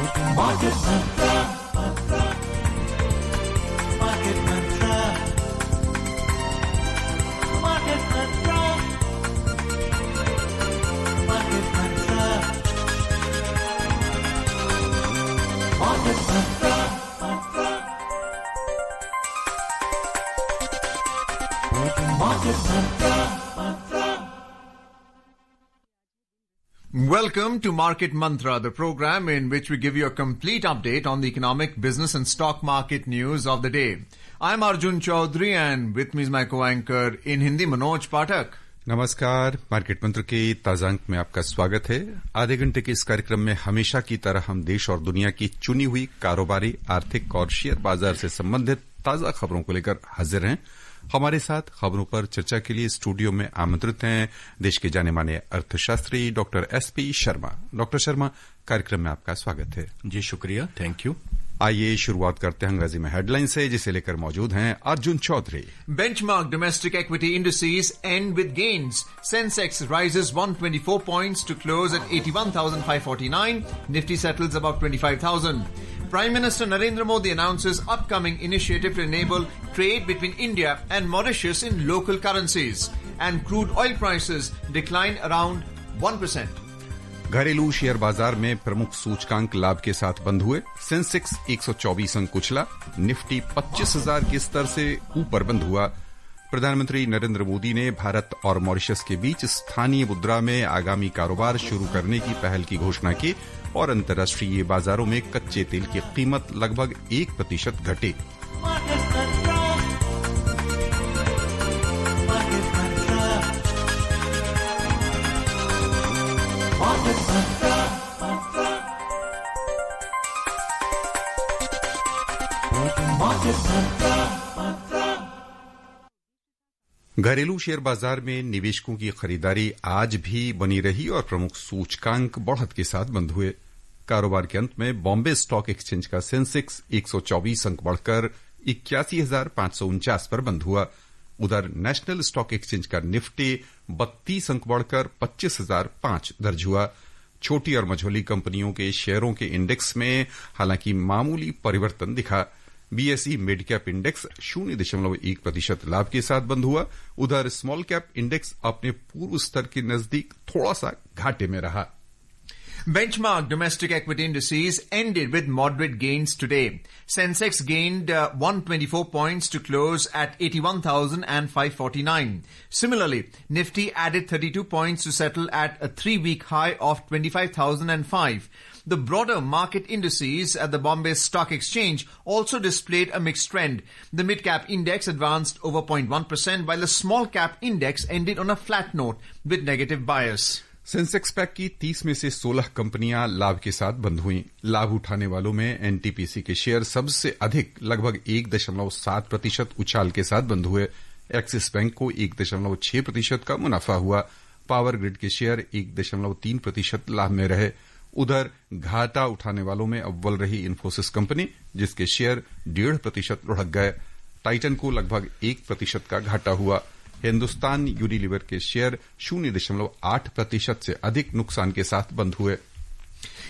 Market Mantra. Market Mantra. Market Mantra. Market Mantra. Market Mantra. Market Mantra. Welcome to Market Mantra, the program in which we give you a complete update on the economic, business and stock market news of the day. I'm Arjun Chaudhary and with me is my co-anchor in Hindi, Manoj Pathak. नमस्कार। Market मंत्र के ताजा अंक में आपका स्वागत है। आधे घंटे के इस कार्यक्रम में हमेशा की तरह हम देश और दुनिया की चुनी हुई कारोबारी, आर्थिक और शेयर बाजार से संबंधित ताजा खबरों को लेकर हाजिर हैं। हमारे साथ खबरों पर चर्चा के लिए स्टूडियो में आमंत्रित हैं देश के जाने माने अर्थशास्त्री doctor SP Sharma. Doctor Sharma, कार्यक्रम में आपका स्वागत है। जी शुक्रिया, थैंक यू। आइए शुरुआत करते हैं अंग्रेजी में हेडलाइन से, जिसे लेकर मौजूद हैं Arjun Chaudhary. Benchmark domestic equity indices end with gains. Sensex rises 124 points to close at 81,549. Nifty settles above 25,000. Prime Minister Narendra Modi announces upcoming initiative to enable trade between India and Mauritius in local currencies. And crude oil prices decline around 1%. घरेलू share बाजार में प्रमुख सूचकांक लाभ के साथ बंद हुए। सेंसेक्स 124 अंक कुचला, निफ्टी 25,000 के स्तर से ऊपर बंद हुआ। प्रधानमंत्री नरेंद्र मोदी ने भारत और मॉरिशस के बीच स्थानीय मुद्रा में आगामी कारोबार शुरू करने की पहल की घोषणा की और अंतर्राष्ट्रीय बाजारों में कच्चे तेल की कीमत लगभग 1% घटी। घरेलू शेयर बाजार में निवेशकों की खरीदारी आज भी बनी रही और प्रमुख सूचकांक बढ़त के साथ बंद हुए। कारोबार के अंत में बॉम्बे स्टॉक एक्सचेंज का सेंसेक्स 124 अंक बढ़कर 81,549 पर बंद हुआ। उधर नेशनल स्टॉक एक्सचेंज का निफ्टी 32 अंक बढ़कर 25,005 दर्ज हुआ। छोटी और मझोली कंपनियों के शेयरों के इंडेक्स में हालांकि मामूली परिवर्तन दिखा। बीएसई मिड कैप इंडेक्स 0.1% लाभ के साथ बंद हुआ। उधर स्मॉल कैप इंडेक्स अपने पूर्व स्तर के नजदीक थोड़ा सा घाटे में रहा। Benchmark domestic equity indices ended with moderate gains today. Sensex gained 124 points to close at 81,549. Similarly, Nifty added 32 points to settle at a 3-week high of 25,005. The broader market indices at the Bombay Stock Exchange also displayed a mixed trend. The mid-cap index advanced over 0.1%, while the small-cap index ended on a flat note with negative bias. Sensex pack की 30 में से 16 कंपनियां लाभ के साथ बंद हुई। लाभ उठाने वालों में एनटीपीसी के शेयर सबसे अधिक लगभग 1.7% उछाल के साथ बंद हुए। एक्सिस बैंक को 1.6% का मुनाफा हुआ। पावर ग्रिड के शेयर 1.3% लाभ में रहे। उधर घाटा उठाने वालों में अव्वल रही इंफोसिस कंपनी, जिसके शेयर 1.5% लुढ़क गए। टाइटन को लगभग 1% का घाटा हुआ। हिंदुस्तान यूनिलीवर के शेयर 0.8% से अधिक नुकसान के साथ बंद हुए।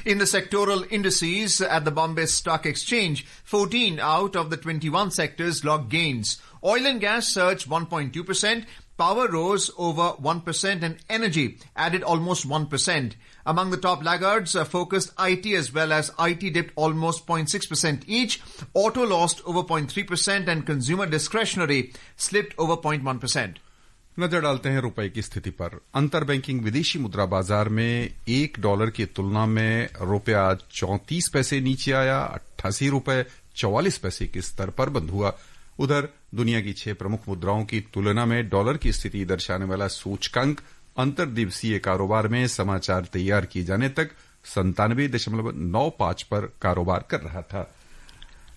In the sectoral indices at the Bombay Stock Exchange, 14 out of the 21 sectors logged gains. Oil and gas surged 1.2%, power rose over 1% and energy added almost 1%. Among the top laggards, focused IT as well as IT dipped almost 0.6% each. Auto lost over 0.3% and consumer discretionary slipped over 0.1%. नजर डालते हैं रुपए की स्थिति पर। अंतर banking विदेशी मुद्रा बाजार में $1 की तुलना में रुपया 34 पैसे नीचे आया, 88 रुपए 44 पैसे के स्तर पर बंद हुआ। उधर दुनिया की 6 प्रमुख मुद्राओं की तुलना में डॉलर की स्थिति दर्शाने वाला सूचकांक अंतर्दिवसीय कारोबार में समाचार तैयार किए जाने तक 97.95 पर कारोबार कर रहा था।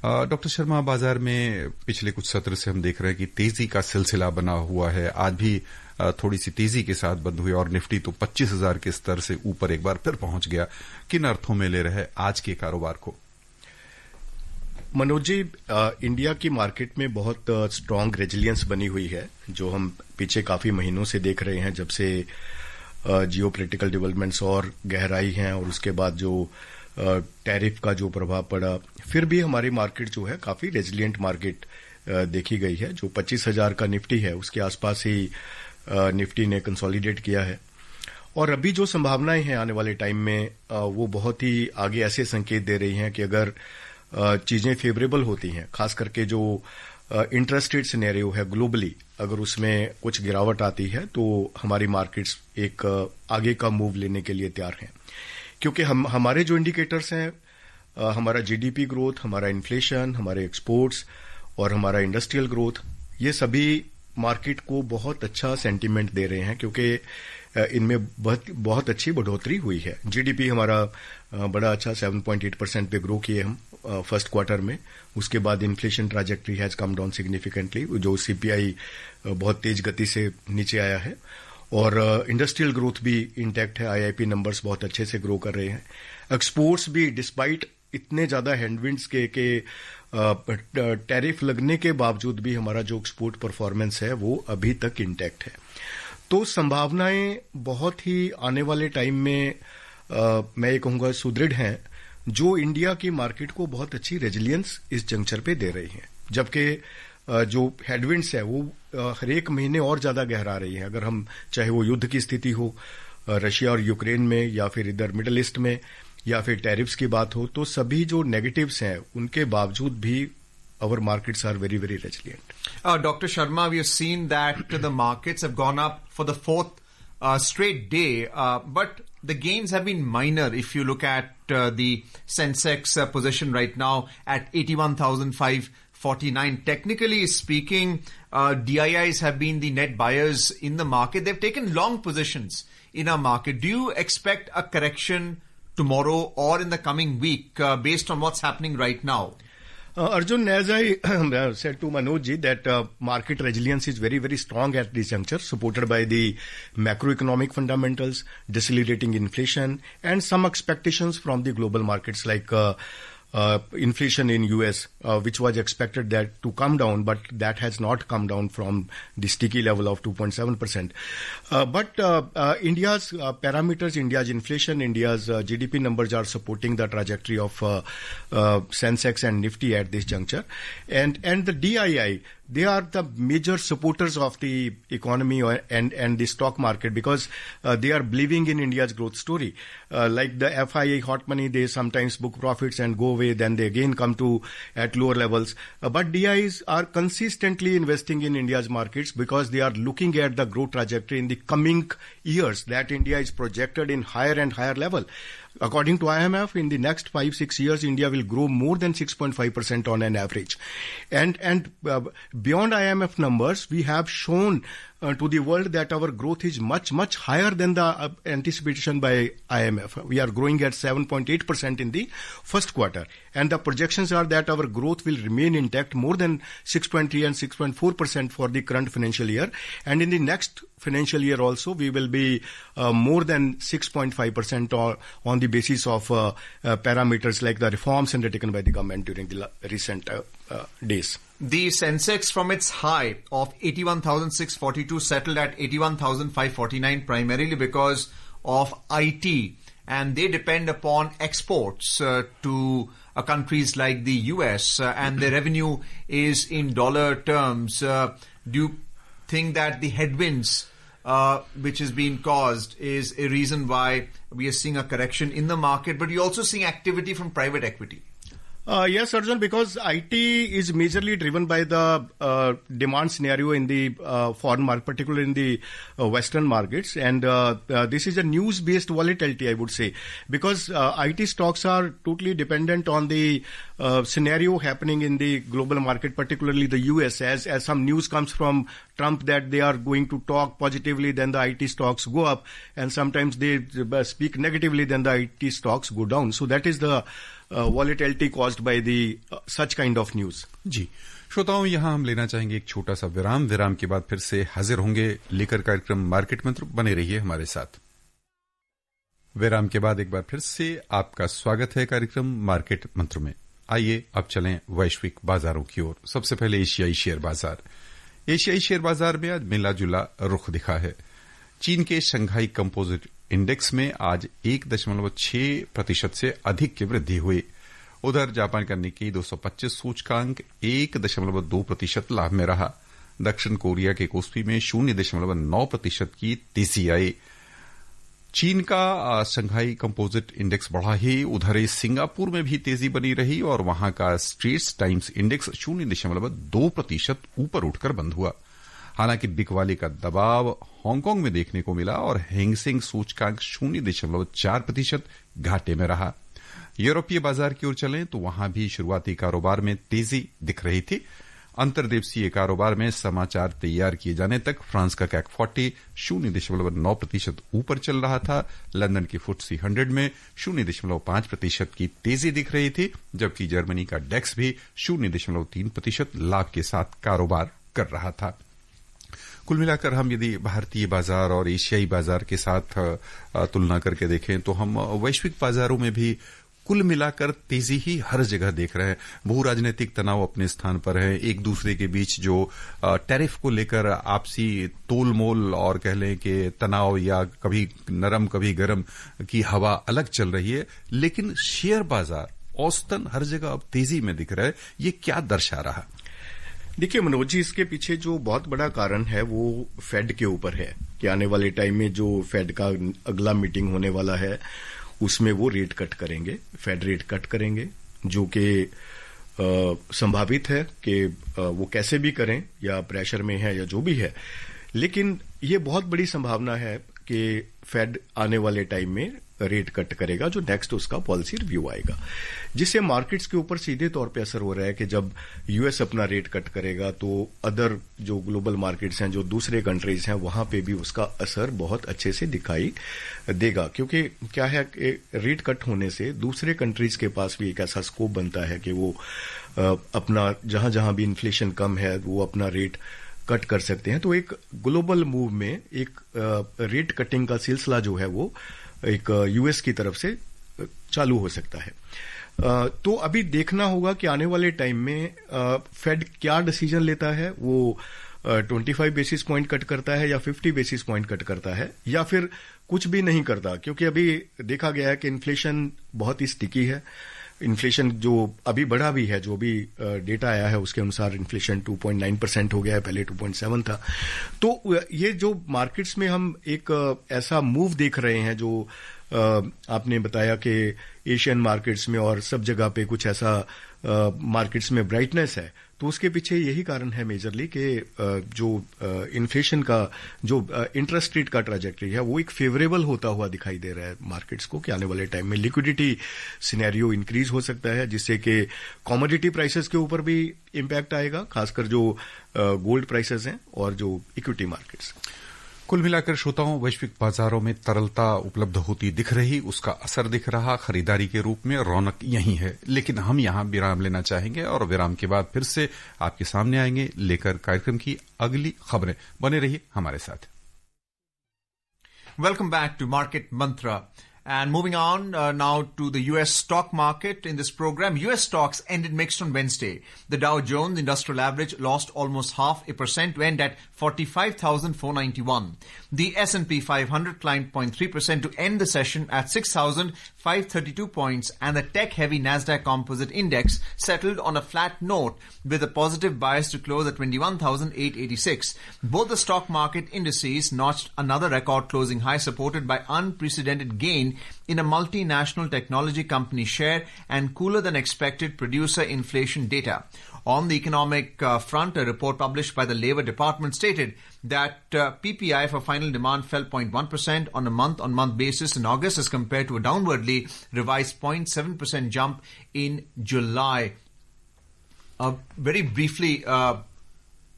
डॉक्टर शर्मा, बाजार में पिछले कुछ सत्र से हम देख रहे हैं कि तेजी का सिलसिला बना हुआ है। आज भी थोड़ी सी तेजी के साथ बंद हुई और निफ्टी तो 25,000 के स्तर से ऊपर एक बार फिर पहुंच गया। किन अर्थों में ले रहे आज के कारोबार को? मनोज जी, इंडिया की मार्केट में बहुत स्ट्रांग रेजिलियंस बनी हुई है, जो हम पीछे काफी महीनों से देख रहे हैं, जब से जियोपॉलिटिकल डेवलपमेंट्स और गहराई हैं और उसके बाद जो टैरिफ का जो प्रभाव पड़ा, फिर भी हमारी मार्केट जो है काफी रेजिलिएंट मार्केट देखी गई है। जो 25,000 का निफ्टी है उसके आसपास ही निफ्टी ने कंसोलिडेट किया है। और अभी जो संभावनाएं हैं आने वाले टाइम में वो बहुत ही आगे ऐसे संकेत दे रही हैं कि अगर चीजें फेवरेबल होती हैं, खास करके जो इंटरेस्ट रेट सिनेरियो है ग्लोबली, अगर उसमें कुछ गिरावट आती है तो हमारी मार्केट्स एक आगे का मूव लेने के लिए तैयार हैं। क्योंकि हमारे जो इंडिकेटर्स हैं, हमारा जीडीपी ग्रोथ, हमारा इन्फ्लेशन, हमारे एक्सपोर्ट्स और हमारा इंडस्ट्रियल ग्रोथ, ये सभी मार्केट को बहुत अच्छा सेंटीमेंट दे रहे हैं, क्योंकि इनमें बहुत अच्छी बढ़ोतरी हुई है। जीडीपी हमारा बड़ा अच्छा 7.8% पे ग्रो किए हम फर्स्ट क्वार्टर में। उसके बाद inflation trajectory has come down significantly, जो सीपीआई बहुत तेज गति से नीचे आया है। और इंडस्ट्रियल ग्रोथ भी इंटैक्ट है, आईआईपी नंबर्स बहुत अच्छे से ग्रो कर रहे हैं। एक्सपोर्ट्स भी डिस्पाइट इतने ज्यादा हैंडविंड्स के टैरिफ लगने के बावजूद भी हमारा जो एक्सपोर्ट परफॉर्मेंस है वो अभी तक इंटैक्ट है। तो संभावनाएं बहुत ही आने वाले टाइम में मैं ये कहूंगा सुदृढ़ हैं, जो इंडिया की मार्केट को बहुत अच्छी रेजिलियंस इस जंक्चर पे दे रही हैं। जबकि जो हेडविंड्स है वो हर एक महीने और ज्यादा गहरा रही है। अगर हम चाहे वो युद्ध की स्थिति हो रशिया और यूक्रेन में, या फिर इधर मिडल ईस्ट में, या फिर टैरिफ्स की बात हो, तो सभी जो नेगेटिव्स हैं उनके बावजूद भी our markets are very, very resilient. Dr. Sharma, we have seen that the markets have gone up for the fourth straight day, but the gains have been minor. If you look at the Sensex position right now at 81,549, technically speaking, DIIs have been the net buyers in the market. They've taken long positions in our market. Do you expect a correction tomorrow or in the coming week based on what's happening right now? Arjun, as I said to Manoj, that market resilience is very, very strong at this juncture, supported by the macroeconomic fundamentals, decelerating inflation, and some expectations from the global markets like inflation in US, which was expected that to come down, but that has not come down from the sticky level of 2.7%. But India's parameters, India's inflation, India's GDP numbers are supporting the trajectory of Sensex and Nifty at this juncture. And the DII, they are the major supporters of the economy and the stock market, because they are believing in India's growth story. Like the FII hot money, they sometimes book profits and go away, then they again come to at lower levels. But DIs are consistently investing in India's markets because they are looking at the growth trajectory in the coming years that India is projected in higher and higher level. According to IMF, in the next 5-6 years, India will grow more than 6.5% on an average. And beyond IMF numbers, we have shown to the world that our growth is much, much higher than the anticipation by IMF. We are growing at 7.8% in the first quarter. And the projections are that our growth will remain intact, more than 6.3 and 6.4% for the current financial year. And in the next financial year also, we will be more than 6.5% on the basis of parameters like the reforms undertaken by the government during the recent days. The Sensex from its high of 81,642 settled at 81,549 primarily because of IT, and they depend upon exports to countries like the US, and their revenue is in dollar terms. Do you think that the headwinds which is being caused is a reason why we are seeing a correction in the market, but you're also seeing activity from private equity? Yes, Arjun, because IT is majorly driven by the demand scenario in the foreign market, particularly in the Western markets. And this is a news-based volatility, I would say, because IT stocks are totally dependent on the scenario happening in the global market, particularly the US. As some news comes from Trump that they are going to talk positively, then the IT stocks go up. And sometimes they speak negatively, then the IT stocks go down. So that is the volatility caused by the such kind of news. जी श्रोताओं, यहाँ हम लेना चाहेंगे एक छोटा सा विराम के बाद फिर से हाजिर होंगे लेकर कार्यक्रम मार्केट मंत्र। बने रहिए हमारे साथ। विराम के बाद एक बार फिर से आपका स्वागत है कार्यक्रम मार्केट मंत्र में। आइए अब चलें वैश्विक बाजारों की ओर। सबसे पहले एशियाई शेयर बाजार। एशियाई शेयर बाजार में आज मिला जुला रुख दिखा है। चीन के शंघाई कंपोजिट इंडेक्स में आज 1.6% से अधिक की वृद्धि हुई। उधर जापान का निक्केई 225 सूचकांक 1.2% लाभ में रहा। दक्षिण कोरिया के कोस्पी में 0.9% की तेजी आई। चीन का शंघाई कंपोजिट इंडेक्स बढ़ा ही, उधर सिंगापुर में भी तेजी बनी रही और वहां का स्ट्रेट्स टाइम्स इंडेक्स 0.2% ऊपर उठकर बंद हुआ। हालांकि बिकवाली का दबाव हांगकांग में देखने को मिला और हैंगसेंग सूचकांक 0.4% घाटे में रहा। यूरोपीय बाजार की ओर चलें तो वहां भी शुरुआती कारोबार में तेजी दिख रही थी। अंतर्देशीय कारोबार में समाचार तैयार किए जाने तक फ्रांस का कैक 40 0.9% ऊपर चल रहा था। लंदन की फुट्सी 100 में 0.5% की तेजी दिख रही थी, जबकि जर्मनी का डेक्स भी 0.3% लाभ के साथ कारोबार कर रहा था। कुल मिलाकर हम यदि भारतीय बाजार और एशियाई बाजार के साथ तुलना करके देखें तो हम वैश्विक बाजारों में भी कुल मिलाकर तेजी ही हर जगह देख रहे हैं। भू राजनीतिक तनाव अपने स्थान पर है। एक दूसरे के बीच जो टैरिफ को लेकर आपसी तोलमोल और कह लें कि तनाव या कभी नरम कभी गरम की हवा अलग चल रही है, लेकिन शेयर बाजार औसतन हर जगह अब तेजी में दिख रहा है। ये क्या दर्शा रहा? देखिए मनोज जी, इसके पीछे जो बहुत बड़ा कारण है वो फेड के ऊपर है कि आने वाले टाइम में जो फेड का अगला मीटिंग होने वाला है उसमें वो रेट कट करेंगे, फेड रेट कट करेंगे, जो कि संभावित है कि वो कैसे भी करें या प्रेशर में है या जो भी है। लेकिन ये बहुत बड़ी संभावना है कि फेड आने वाले टाइम में रेट कट करेगा, जो नेक्स्ट उसका पॉलिसी रिव्यू आएगा, जिससे मार्केट्स के ऊपर सीधे तौर पे असर हो रहा है कि जब यूएस अपना रेट कट करेगा तो अदर जो ग्लोबल मार्केट्स हैं, जो दूसरे कंट्रीज हैं, वहां पे भी उसका असर बहुत अच्छे से दिखाई देगा। क्योंकि क्या है कि रेट कट होने से दूसरे कंट्रीज के पास भी एक ऐसा स्कोप बनता है कि वो अपना जहां जहां भी इन्फ्लेशन कम है वो अपना रेट कट कर सकते हैं। तो एक ग्लोबल मूव में एक रेट कटिंग का सिलसिला जो है वो एक यूएस की तरफ से चालू हो सकता है। तो अभी देखना होगा कि आने वाले टाइम में फेड क्या डिसीजन लेता है। वो 25 बेसिस पॉइंट कट करता है या 50 बेसिस पॉइंट कट करता है या फिर कुछ भी नहीं करता, क्योंकि अभी देखा गया है कि इन्फ्लेशन बहुत ही स्टिकी है। इन्फ्लेशन जो अभी बढ़ा भी है, जो भी डेटा आया है उसके अनुसार इन्फ्लेशन 2.9% हो गया है, पहले 2.7 था। तो ये जो मार्केट्स में हम एक ऐसा मूव देख रहे हैं जो आपने बताया कि एशियन मार्केट्स में और सब जगह पे कुछ ऐसा मार्केट्स में ब्राइटनेस है, तो उसके पीछे यही कारण है मेजरली कि जो इन्फ्लेशन का जो इंटरेस्ट रेट का ट्रैजेक्टरी है वो एक फेवरेबल होता हुआ दिखाई दे रहा है मार्केट्स को कि आने वाले टाइम में लिक्विडिटी सिनेरियो इंक्रीज हो सकता है, जिससे कि कमोडिटी प्राइसेस के ऊपर भी इम्पैक्ट आएगा, खासकर जो गोल्ड प्राइसेस हैं और जो इक्विटी मार्केट्स। कुल मिलाकर श्रोताओं, वैश्विक बाजारों में तरलता उपलब्ध होती दिख रही, उसका असर दिख रहा। खरीदारी के रूप में रौनक यही है। लेकिन हम यहां विराम लेना चाहेंगे और विराम के बाद फिर से आपके सामने आएंगे लेकर कार्यक्रम की अगली खबरें। बने रहिए हमारे साथ। Welcome back to Market Mantra. And moving on now to the U.S. stock market in this program. U.S. stocks ended mixed on Wednesday. The Dow Jones Industrial Average lost almost 0.5% to end at 45,491. The S&P 500 climbed 0.3% to end the session at 6,532 points, and the tech-heavy Nasdaq Composite Index settled on a flat note with a positive bias to close at 21,886. Both the stock market indices notched another record closing high, supported by unprecedented gain in a multinational technology company share and cooler than expected producer inflation data. On the economic front, a report published by the Labor Department stated that PPI for final demand fell 0.1% on a month-on-month basis in August as compared to a downwardly revised 0.7% jump in July. Very briefly,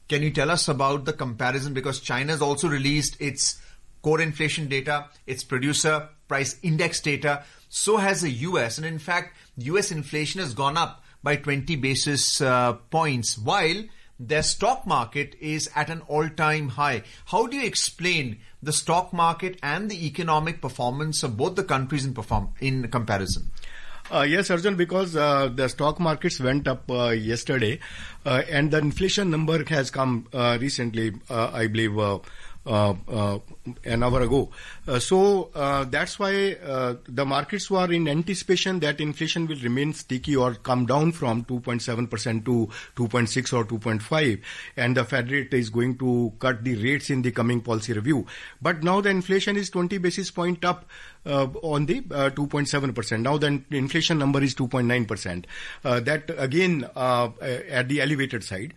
can you tell us about the comparison? Because China has also released its core inflation data, its producer price index data. So has the US. And in fact, US inflation has gone up by 20 basis points, while their stock market is at an all-time high. How do you explain the stock market and the economic performance of both the countries in comparison? Yes, Arjun, because the stock markets went up yesterday and the inflation number has come recently, I believe, an hour ago. So that's why the markets were in anticipation that inflation will remain sticky or come down from 2.7% to 2.6 or 2.5, and the Fed rate is going to cut the rates in the coming policy review. But now the inflation is 20 basis point up on the 2.7%. Now the inflation number is 2.9%. That again at the elevated side.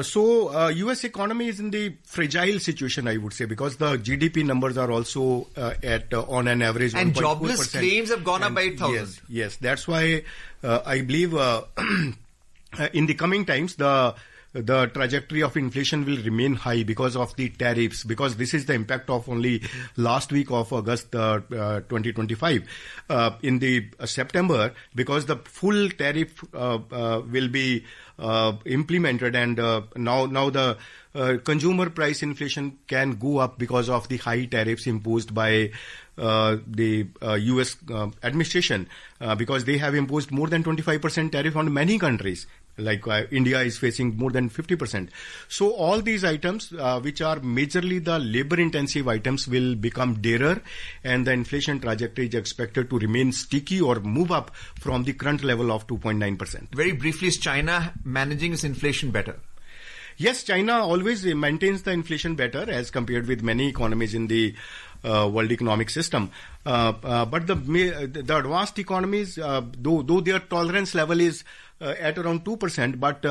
So U.S. economy is in the fragile situation, I would say, because the GDP numbers are also at on an average 1.4%. And jobless claims have gone up by 8,000. Yes. That's why I believe in the coming times the trajectory of inflation will remain high because of the tariffs, because this is the impact of only last week of August 2025. In the September, because the full tariff will be implemented, and now the consumer price inflation can go up because of the high tariffs imposed by the U.S. administration, because they have imposed more than 25% tariff on many countries. Like India is facing more than 50%. So all these items, which are majorly the labor-intensive items, will become dearer, and the inflation trajectory is expected to remain sticky or move up from the current level of 2.9%. Very briefly, is China managing its inflation better? Yes, China always maintains the inflation better as compared with many economies in the world economic system. But the advanced economies, though their tolerance level is at around 2%, but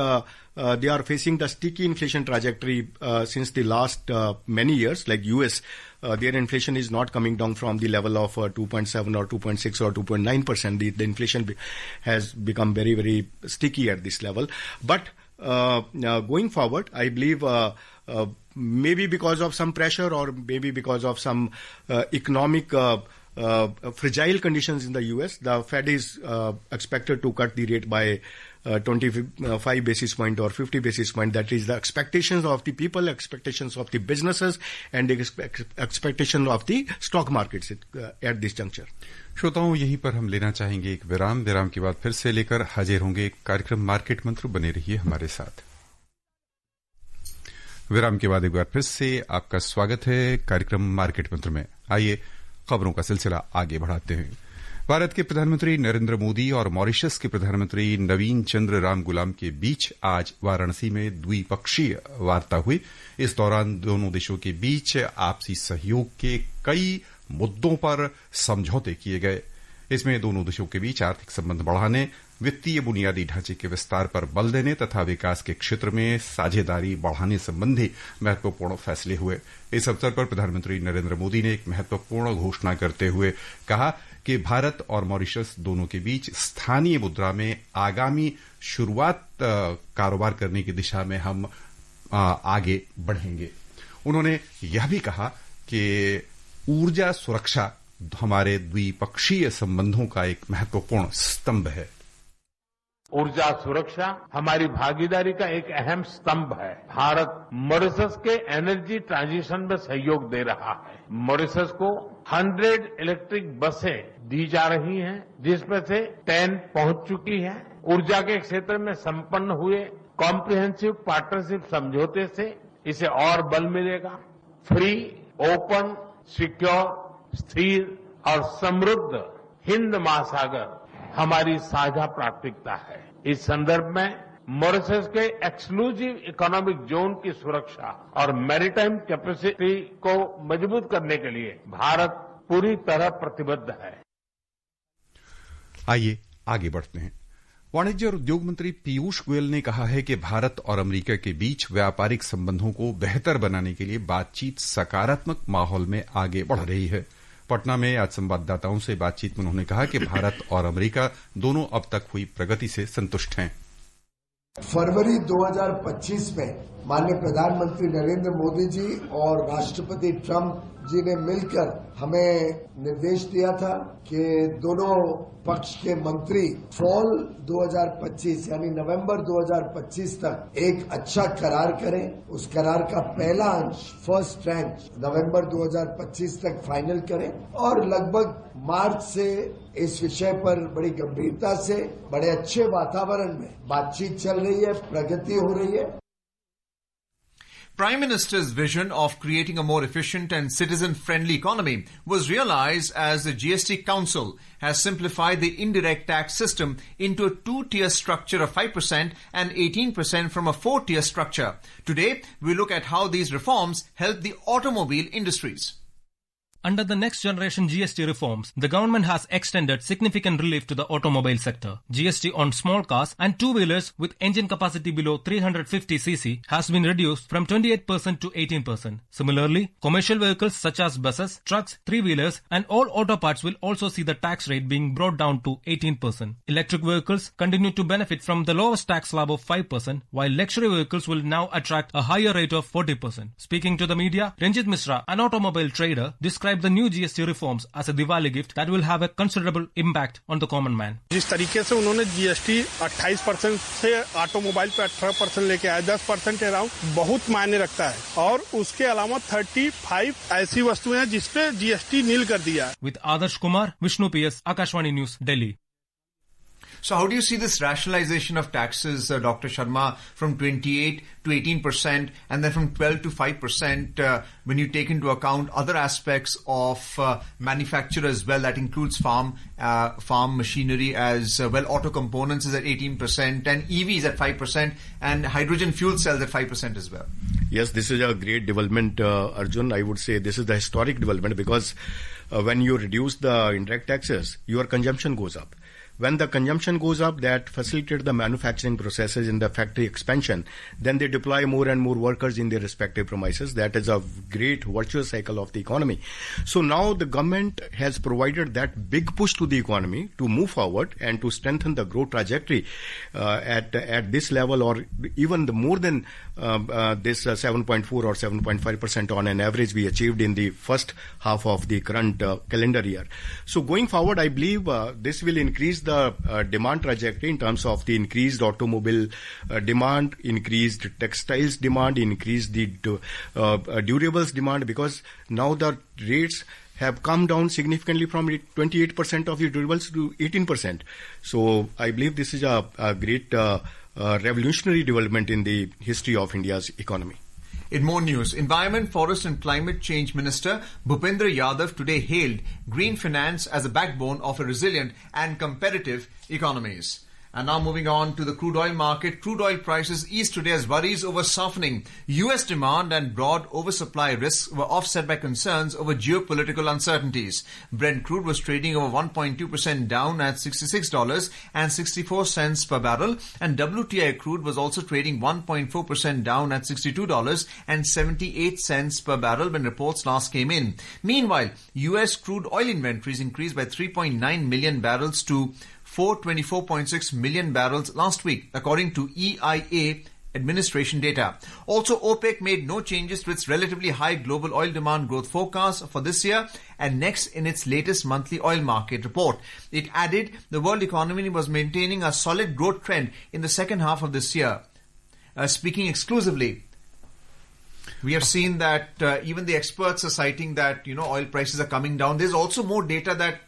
they are facing the sticky inflation trajectory since the last many years. Like US, their inflation is not coming down from the level of 2.7 or 2.6 or 2.9%. The inflation has become very, very sticky at this level. But going forward, I believe maybe because of some pressure or maybe because of some economic fragile conditions in the U.S., the Fed is expected to cut the rate by 25 basis point or 50 basis point. That is the expectations of the people, expectations of the businesses, and the expectation of the stock markets at this juncture. श्रोताओं, यहीं पर हम लेना चाहेंगे एक विराम के बाद फिर से लेकर हाजिर होंगे कार्यक्रम मार्केट मंत्र। बने रहिए हमारे साथ। विराम के बाद एक बार फिर से आपका स्वागत है कार्यक्रम मार्केट मंत्र में। आइए खबरों का सिलसिला आगे बढ़ाते हैं। भारत के प्रधानमंत्री नरेंद्र मोदी और मॉरिशस के प्रधानमंत्री नवीन चंद्र राम गुलाम के बीच आज वाराणसी में द्विपक्षीय वार्ता हुई। इस दौरान दोनों देशों के बीच आपसी सहयोग के कई मुद्दों पर समझौते किए गए। इसमें दोनों देशों के बीच आर्थिक संबंध बढ़ाने, वित्तीय बुनियादी ढांचे के विस्तार पर बल देने तथा विकास के क्षेत्र में साझेदारी बढ़ाने संबंधी महत्वपूर्ण फैसले हुए। इस अवसर पर प्रधानमंत्री नरेंद्र मोदी ने एक महत्वपूर्ण घोषणा करते हुए कहा कि भारत और मॉरिशस दोनों के बीच स्थानीय मुद्रा में आगामी शुरुआत कारोबार करने की दिशा में हम आगे बढ़ेंगे। उन्होंने यह भी कहा कि ऊर्जा सुरक्षा हमारे द्विपक्षीय संबंधों का एक महत्वपूर्ण स्तंभ है। ऊर्जा सुरक्षा हमारी भागीदारी का एक अहम स्तंभ है। भारत मॉरिशस के एनर्जी ट्रांजिशन में सहयोग दे रहा है। मॉरिशस को 100 इलेक्ट्रिक बसें दी जा रही हैं, जिसमें से 10 पहुंच चुकी है। ऊर्जा के क्षेत्र में संपन्न हुए कॉम्प्रिहेंसिव पार्टनरशिप समझौते से इसे और बल मिलेगा। फ्री, ओपन, सिक्योर, स्थिर और समृद्ध हिंद महासागर हमारी साझा प्राथमिकता है। इस संदर्भ में मॉरिशस के एक्सक्लूसिव इकोनॉमिक जोन की सुरक्षा और मैरीटाइम कैपेसिटी को मजबूत करने के लिए भारत पूरी तरह प्रतिबद्ध है। आइए आगे बढ़ते हैं। वाणिज्य और उद्योग मंत्री पीयूष गोयल ने कहा है कि भारत और अमेरिका के बीच व्यापारिक संबंधों को बेहतर बनाने के लिए बातचीत सकारात्मक माहौल में आगे बढ़ रही है। पटना में आज संवाददाताओं से बातचीत में उन्होंने कहा कि भारत और अमेरिका दोनों अब तक हुई प्रगति से संतुष्ट हैं। फरवरी 2025 में माननीय प्रधानमंत्री नरेंद्र मोदी जी और राष्ट्रपति ट्रंप जी ने मिलकर हमें निर्देश दिया था कि दोनों पक्ष के मंत्री फॉल 2025 यानी नवंबर 2025 तक एक अच्छा करार करें। उस करार का पहला अंश, फर्स्ट ट्रैंच, नवंबर 2025 तक फाइनल करें और लगभग मार्च से इस विषय पर बड़ी गंभीरता से बड़े अच्छे वातावरण में बातचीत चल रही है, प्रगति हो रही है। Prime Minister's vision of creating a more efficient and citizen-friendly economy was realized as the GST Council has simplified the indirect tax system into a two-tier structure of 5% and 18% from a four-tier structure. Today, we look at how these reforms help the automobile industries. Under the next generation GST reforms, the government has extended significant relief to the automobile sector. GST on small cars and two-wheelers with engine capacity below 350cc has been reduced from 28% to 18%. Similarly, commercial vehicles such as buses, trucks, three-wheelers and all auto parts will also see the tax rate being brought down to 18%. Electric vehicles continue to benefit from the lowest tax slab of 5%, while luxury vehicles will now attract a higher rate of 40%. Speaking to the media, Ranjit Mishra, an automobile trader, described the new GST reforms as a Diwali gift that will have a considerable impact on the common man. जिस तरीके से उन्होंने GST 28% से automobile पे 18% लेके आए 10% around बहुत मायने रखता है और उसके अलावा 35 ऐसी वस्तुएं हैं जिसपे GST नील कर दिया है. With Adarsh Kumar, Vishnu PS, Akashvani News, Delhi. So how do you see this rationalization of taxes, Dr. Sharma, from 28 to 18% and then from 12 to 5% when you take into account other aspects of manufacture as well, that includes farm machinery as well, auto components is at 18% and EVs at 5% and hydrogen fuel cells at 5% as well? Yes, this is a great development, Arjun. I would say this is the historic development because when you reduce the indirect taxes, your consumption goes up. When the consumption goes up, that facilitates the manufacturing processes in the factory expansion. Then they deploy more and more workers in their respective premises. That is a great virtuous cycle of the economy. So now the government has provided that big push to the economy to move forward and to strengthen the growth trajectory at this level or even more than this 7.4 or 7.5% on an average we achieved in the first half of the current calendar year. So going forward, I believe this will increase the demand trajectory in terms of the increased automobile demand, increased textiles demand, increased the durables demand, because now the rates have come down significantly from 28% of the durables to 18%. So I believe this is a great revolutionary development in the history of India's economy. In more news, Environment, Forest and Climate Change Minister Bhupendra Yadav today hailed green finance as a backbone of a resilient and competitive economies. And now moving on to the crude oil market. Crude oil prices eased today as worries over softening US demand and broad oversupply risks were offset by concerns over geopolitical uncertainties. Brent crude was trading over 1.2% down at $66.64 per barrel, and WTI crude was also trading 1.4% down at $62.78 per barrel when reports last came in. Meanwhile, US crude oil inventories increased by 3.9 million barrels to 424.6 million barrels last week, according to EIA administration data. Also, OPEC made no changes to its relatively high global oil demand growth forecast for this year and next in its latest monthly oil market report. It added the world economy was maintaining a solid growth trend in the second half of this year. Speaking exclusively, we have seen that even the experts are citing that, oil prices are coming down. There's also more data that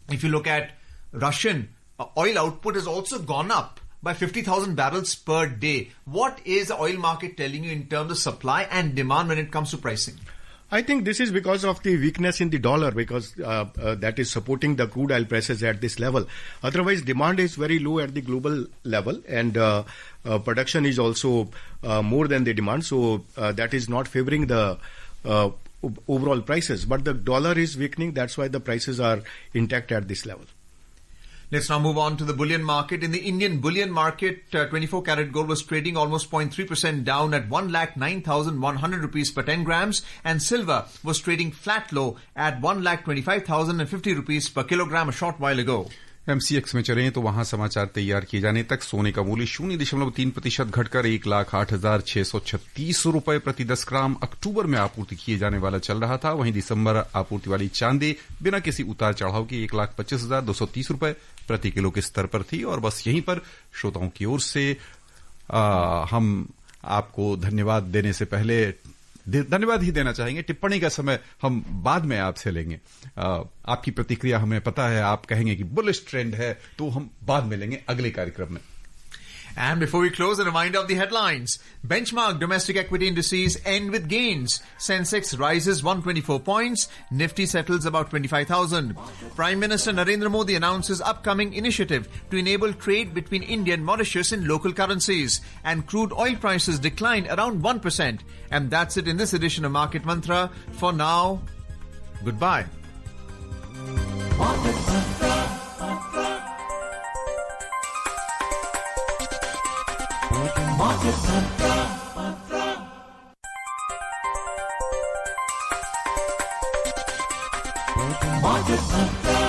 if you look at Russian oil output has also gone up by 50,000 barrels per day. What is the oil market telling you in terms of supply and demand when it comes to pricing? I think this is because of the weakness in the dollar, because that is supporting the crude oil prices at this level. Otherwise, demand is very low at the global level, and production is also more than the demand. So that is not favoring the overall prices. But the dollar is weakening. That's why the prices are intact at this level. Let's now move on to the bullion market. In the Indian bullion market, 24-karat gold was trading almost 0.3% down at 1,09,100 rupees per 10 grams, and silver was trading flat low at 1,25,050 rupees per kilogram a short while ago. MCX में चलें तो वहां समाचार तैयार किए जाने तक सोने का मूल्य 0.3% घटकर 1,08,636 रुपए प्रति 10 ग्राम अक्टूबर में आपूर्ति किए जाने वाला चल रहा था। वहीं दिसंबर आपूर्ति वाली चांदी बिना किसी उतार चढ़ाव के 1,25,230 रुपए प्रति किलो के स्तर पर थी। और बस यहीं पर श्रोताओं की ओर से हम आपको धन्यवाद देने से पहले धन्यवाद ही देना चाहेंगे। टिप्पणी का समय हम बाद में आपसे लेंगे। आपकी प्रतिक्रिया हमें पता है, आप कहेंगे कि बुलिश ट्रेंड है, तो हम बाद में लेंगे अगले कार्यक्रम में। And before we close, a reminder of the headlines. Benchmark domestic equity indices end with gains. Sensex rises 124 points. Nifty settles about 25,000. Prime Minister Narendra Modi announces upcoming initiative to enable trade between India and Mauritius in local currencies. And crude oil prices decline around 1%. And that's it in this edition of Market Mantra. For now, goodbye. Market Mantra. Market Mantra. Market Mantra.